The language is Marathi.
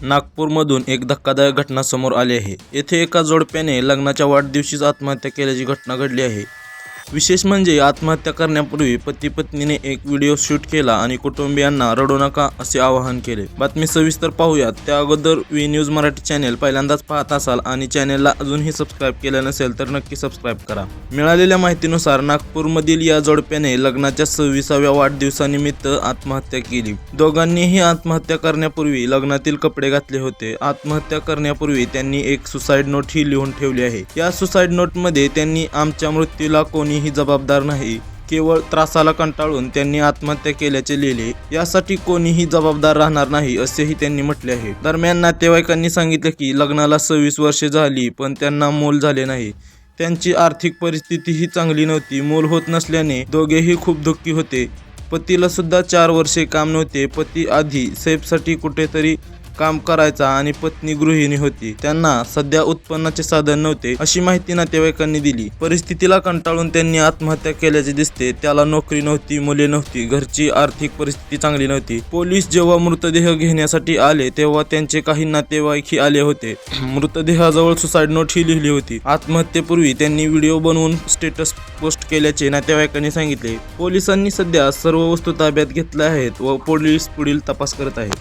नागपूरमधून एक धक्कादायक घटना समोर आली आहे. येथे एका जोडप्याने लग्नाच्या वाढदिवशीच आत्महत्या केल्याची घटना घडली आहे. विशेष म्हणजे आत्महत्या करण्यापूर्वी पती पत्नीने एक व्हिडिओ शूट केला आणि कुटुंबियांना रडू नका असे आवाहन केले. बातमी सविस्तर पाहूयात. त्या अगोदर वी न्यूज मराठी चॅनेल पहिल्यांदाच पाहत असाल आणि चॅनेलला अजूनही सबस्क्राईब केलं नसेल तर नक्की सबस्क्राईब करा. मिळालेल्या माहितीनुसार नागपूरमधील या जोडप्याने लग्नाच्या 26व्या वाढदिवसानिमित्त आत्महत्या केली. दोघांनीही आत्महत्या करण्यापूर्वी लग्नातील कपडे घातले होते. आत्महत्या करण्यापूर्वी त्यांनी एक सुसाईड नोट ही लिहून ठेवली आहे. या सुसाईड नोटमध्ये त्यांनी आमच्या मृत्यूला कोणीही जबाबदार नाही, केवळ त्रासाला कंटाळून त्यांनी आत्महत्या केल्याचे लिहिले. यासाठी कोणीही जबाबदार राहणार नाही असेही त्यांनी म्हटले आहे. दरम्यान नातेवाईकांनी सांगितले की लग्नाला 26 वर्षे झाली पण त्यांना मूल झाले नाही. त्यांची आर्थिक परिस्थितीही चांगली नव्हती. मूल होत नसल्याने दोघेही खूप दुःखी होते. पतीला सुद्धा 4 वर्षे काम नव्हते. पती आधी सैफसाठी कुठेतरी काम करायचा आणि पत्नी गृहिणी होती. त्यांना सध्या उत्पन्नाचे साधन नव्हते अशी माहिती नातेवाईकांनी दिली. परिस्थितीला कंटाळून त्यांनी आत्महत्या केल्याचे दिसते. त्याला नोकरी नव्हती, मुले नव्हती, घरची आर्थिक परिस्थिती चांगली नव्हती. पोलीस जेव्हा मृतदेह घेण्यासाठी आले तेव्हा त्यांचे काही नातेवाईकही आले होते. मृतदेहाजवळ सुसाईड नोट ही लिहिली होती. आत्महत्येपूर्वी त्यांनी व्हिडिओ बनवून स्टेटस पोस्ट केल्याचे नातेवाईकांनी सांगितले. पोलिसांनी सध्या सर्व वस्तू ताब्यात घेतल्या आहेत व पोलीस पुढील तपास करत आहेत.